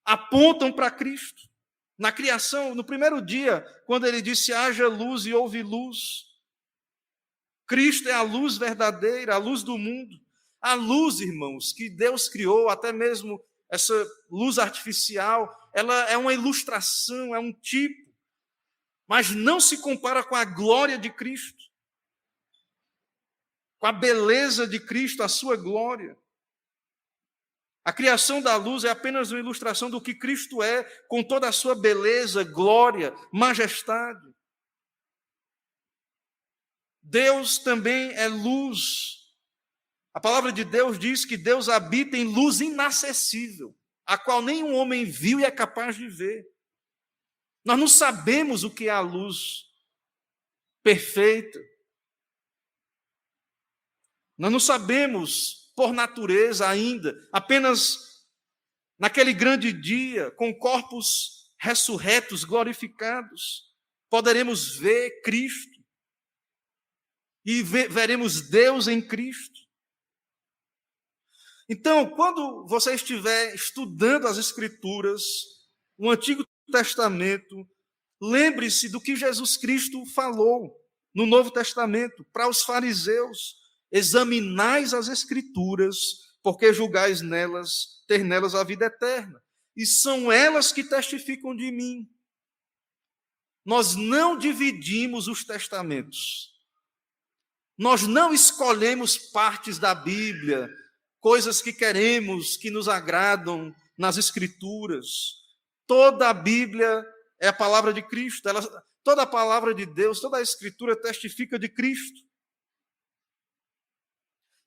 apontam para Cristo. Na criação, no primeiro dia, quando ele disse haja luz e houve luz, Cristo é a luz verdadeira, a luz do mundo. A luz, irmãos, que Deus criou, até mesmo essa luz artificial, ela é uma ilustração, é um tipo, mas não se compara com a glória de Cristo, com a beleza de Cristo, a sua glória. A criação da luz é apenas uma ilustração do que Cristo é, com toda a sua beleza, glória, majestade. Deus também é luz. A palavra de Deus diz que Deus habita em luz inacessível, a qual nenhum homem viu e é capaz de ver. Nós não sabemos o que é a luz perfeita. Nós não sabemos, por natureza ainda, apenas naquele grande dia, com corpos ressurretos, glorificados, poderemos ver Cristo e veremos Deus em Cristo. Então, quando você estiver estudando as Escrituras, o Antigo Testamento, lembre-se do que Jesus Cristo falou no Novo Testamento para os fariseus: examinais as Escrituras, porque julgais nelas, ter nelas a vida eterna, e são elas que testificam de mim. Nós não dividimos os testamentos, nós não escolhemos partes da Bíblia, coisas que queremos, que nos agradam nas Escrituras. Toda a Bíblia é a palavra de Cristo, toda a palavra de Deus, toda a Escritura testifica de Cristo.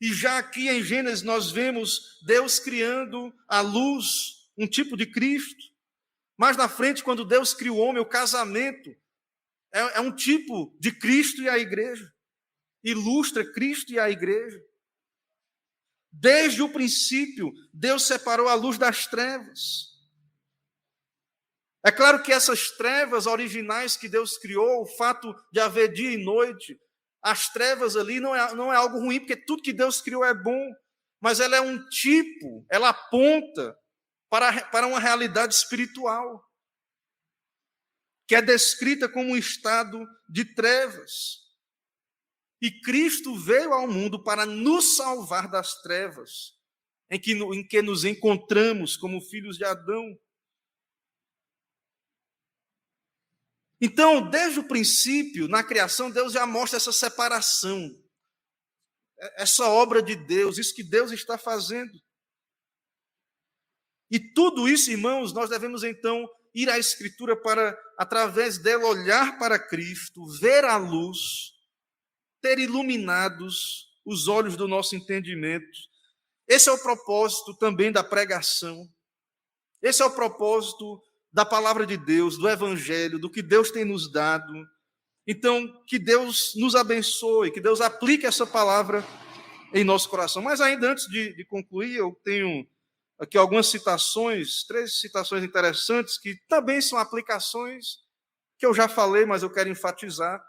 E já aqui em Gênesis nós vemos Deus criando a luz, um tipo de Cristo. Mais na frente, quando Deus cria o homem, o casamento é um tipo de Cristo e a igreja. Ilustra Cristo e a igreja. Desde o princípio, Deus separou a luz das trevas. É claro que essas trevas originais que Deus criou, o fato de haver dia e noite, as trevas ali não é algo ruim, porque tudo que Deus criou é bom, mas ela é um tipo, ela aponta para uma realidade espiritual, que é descrita como um estado de trevas. E Cristo veio ao mundo para nos salvar das trevas em que nos encontramos como filhos de Adão. Então, desde o princípio, na criação, Deus já mostra essa separação, essa obra de Deus, isso que Deus está fazendo. E tudo isso, irmãos, nós devemos então ir à Escritura para, através dela, olhar para Cristo, ver a luz, ter iluminados os olhos do nosso entendimento. Esse é o propósito também da pregação. Esse é o propósito da palavra de Deus, do Evangelho, do que Deus tem nos dado. Então, que Deus nos abençoe, que Deus aplique essa palavra em nosso coração. Mas ainda antes de concluir, eu tenho aqui algumas citações, 3 citações interessantes, que também são aplicações que eu já falei, mas eu quero enfatizar.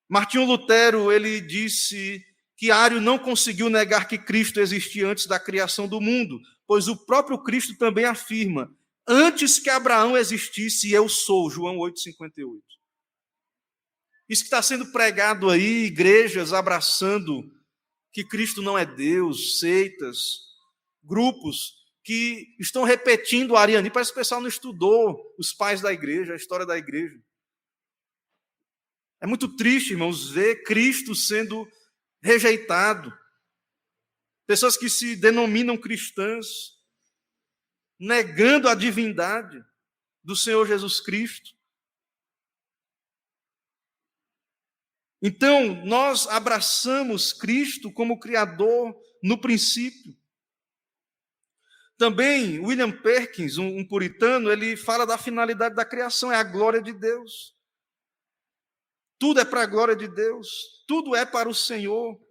Martinho Lutero, ele disse que Ario não conseguiu negar que Cristo existia antes da criação do mundo, pois o próprio Cristo também afirma: antes que Abraão existisse, eu sou, João 8,58. Isso que está sendo pregado aí, igrejas abraçando que Cristo não é Deus, seitas, grupos que estão repetindo o arianismo. Parece que o pessoal não estudou os pais da igreja, a história da igreja. É muito triste, irmãos, ver Cristo sendo rejeitado. Pessoas que se denominam cristãs, negando a divindade do Senhor Jesus Cristo. Então, nós abraçamos Cristo como Criador no princípio. Também, William Perkins, um puritano, ele fala da finalidade da criação, é a glória de Deus. Tudo é para a glória de Deus, tudo é para o Senhor.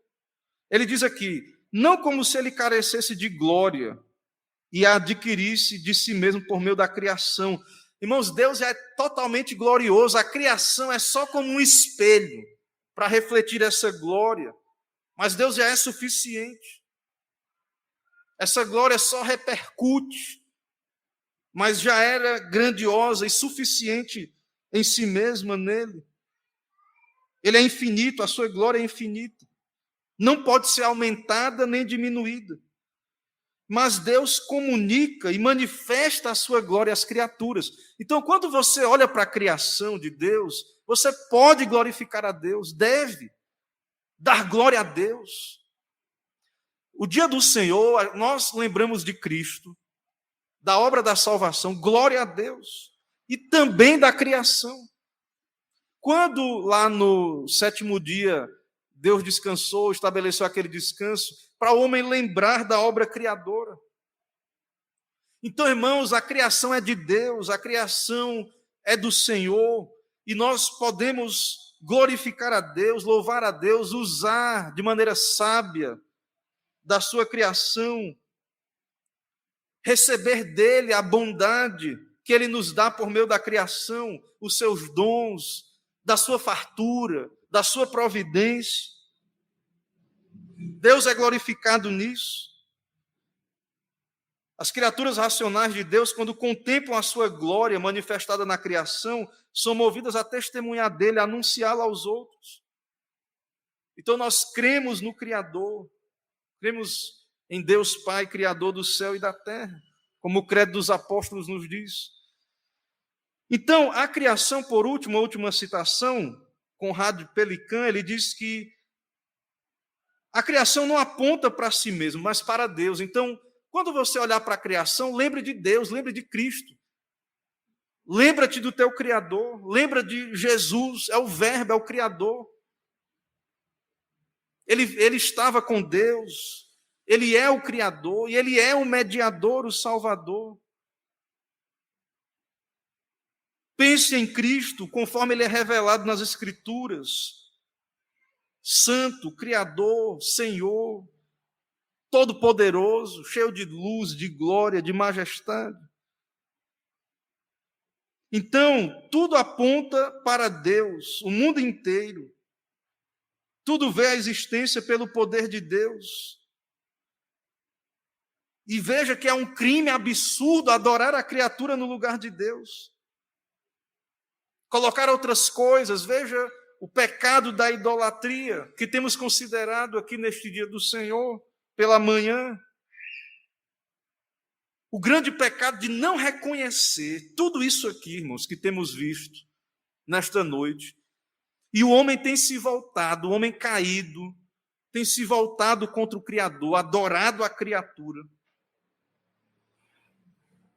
Ele diz aqui: não como se ele carecesse de glória e a adquirisse de si mesmo por meio da criação. Irmãos, Deus é totalmente glorioso, a criação é só como um espelho para refletir essa glória, mas Deus já é suficiente. Essa glória só repercute, mas já era grandiosa e suficiente em si mesma nele. Ele é infinito, a sua glória é infinita. Não pode ser aumentada nem diminuída. Mas Deus comunica e manifesta a sua glória às criaturas. Então, quando você olha para a criação de Deus, você pode glorificar a Deus, deve dar glória a Deus. O dia do Senhor, nós lembramos de Cristo, da obra da salvação, glória a Deus, e também da criação. Quando lá no 7º dia Deus descansou, estabeleceu aquele descanso para o homem lembrar da obra criadora. Então, irmãos, a criação é de Deus, a criação é do Senhor, e nós podemos glorificar a Deus, louvar a Deus, usar de maneira sábia da sua criação, receber dele a bondade que ele nos dá por meio da criação, os seus dons, da sua fartura, da sua providência. Deus é glorificado nisso. As criaturas racionais de Deus, quando contemplam a sua glória manifestada na criação, são movidas a testemunhar dele, a anunciá-la aos outros. Então nós cremos no Criador, cremos em Deus Pai, Criador do céu e da terra, como o credo dos apóstolos nos diz. Então, a criação, por último, a última citação, Conrado Pelican, ele diz que a criação não aponta para si mesmo, mas para Deus. Então, quando você olhar para a criação, lembre de Deus, lembre de Cristo. Lembra-te do teu Criador, lembra de Jesus, é o Verbo, é o Criador. Ele estava com Deus, ele é o Criador e ele é o mediador, o Salvador. Pense em Cristo conforme ele é revelado nas Escrituras. Santo, Criador, Senhor, Todo-Poderoso, cheio de luz, de glória, de majestade. Então, tudo aponta para Deus, o mundo inteiro. Tudo vê a existência pelo poder de Deus. E veja que é um crime absurdo adorar a criatura no lugar de Deus. Colocar outras coisas, veja o pecado da idolatria, que temos considerado aqui neste dia do Senhor, pela manhã. O grande pecado de não reconhecer tudo isso aqui, irmãos, que temos visto nesta noite. E o homem tem se voltado, o homem caído, tem se voltado contra o Criador, adorado a criatura.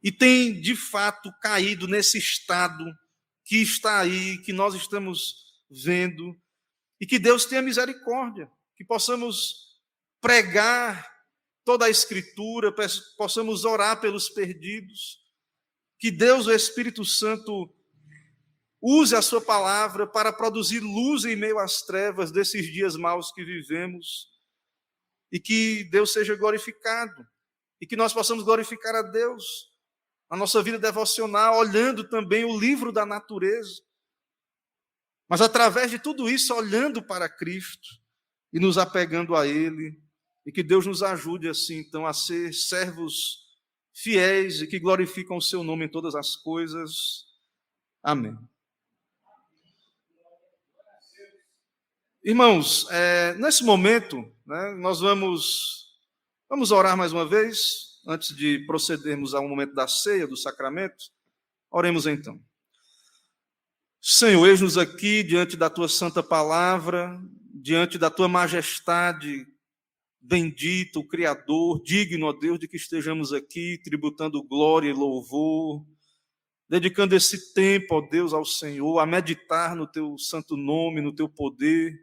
E tem, de fato, caído nesse estado que está aí, que nós estamos vendo, e que Deus tenha misericórdia, que possamos pregar toda a Escritura, possamos orar pelos perdidos, que Deus, o Espírito Santo, use a sua palavra para produzir luz em meio às trevas desses dias maus que vivemos, e que Deus seja glorificado, e que nós possamos glorificar a Deus na nossa vida devocional, olhando também o livro da natureza, mas através de tudo isso, olhando para Cristo e nos apegando a Ele, e que Deus nos ajude assim, então, a ser servos fiéis e que glorificam o seu nome em todas as coisas. Amém. Irmãos, nesse momento, né, nós vamos orar mais uma vez, antes de procedermos ao momento da ceia, do sacramento. Oremos então. Senhor, eis-nos aqui diante da Tua santa palavra, diante da Tua majestade bendita, o Criador, digno, ó Deus, de que estejamos aqui, tributando glória e louvor, dedicando esse tempo, ó Deus, ao Senhor, a meditar no Teu santo nome, no Teu poder.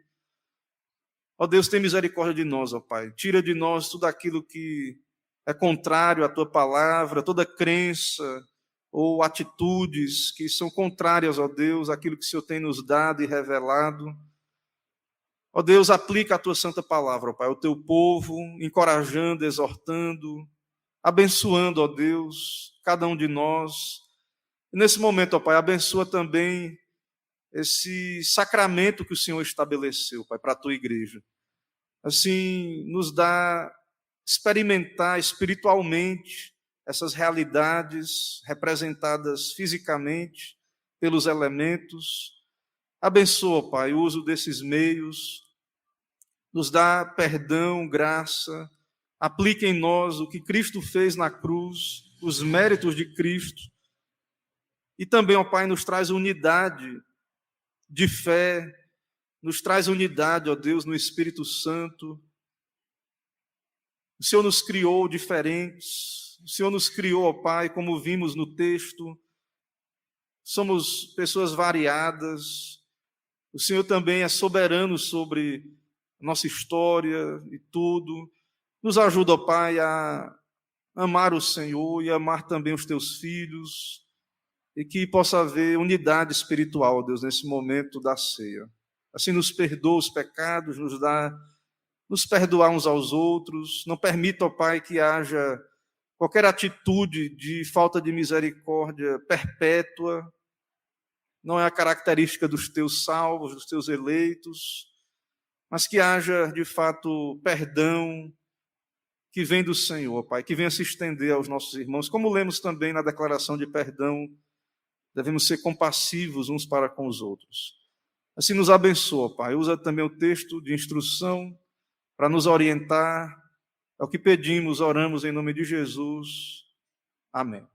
Ó Deus, tem misericórdia de nós, ó Pai. Tira de nós tudo aquilo que é contrário à Tua palavra, toda crença ou atitudes que são contrárias, ó Deus, àquilo que o Senhor tem nos dado e revelado. Ó Deus, aplica a Tua santa palavra, ó Pai, ao Teu povo, encorajando, exortando, abençoando, ó Deus, cada um de nós. E nesse momento, ó Pai, abençoa também esse sacramento que o Senhor estabeleceu, Pai, para a Tua igreja. Assim, nos dá experimentar espiritualmente essas realidades representadas fisicamente pelos elementos. Abençoa, Pai, o uso desses meios, nos dá perdão, graça, aplica em nós o que Cristo fez na cruz, os méritos de Cristo, e também, ó Pai, nos traz unidade de fé, nos traz unidade, ó Deus, no Espírito Santo. O Senhor nos criou diferentes, o Senhor nos criou, ó Pai, como vimos no texto, somos pessoas variadas, o Senhor também é soberano sobre nossa história e tudo. Nos ajuda, ó Pai, a amar o Senhor e amar também os teus filhos, e que possa haver unidade espiritual, Deus, nesse momento da ceia. Assim nos perdoa os pecados, nos perdoar uns aos outros. Não permita, ó Pai, que haja qualquer atitude de falta de misericórdia perpétua. Não é a característica dos teus salvos, dos teus eleitos, mas que haja, de fato, perdão que vem do Senhor, Pai, que venha se estender aos nossos irmãos. Como lemos também na declaração de perdão, devemos ser compassivos uns para com os outros. Assim nos abençoa, Pai. Usa também o texto de instrução para nos orientar. É o que pedimos, oramos em nome de Jesus. Amém.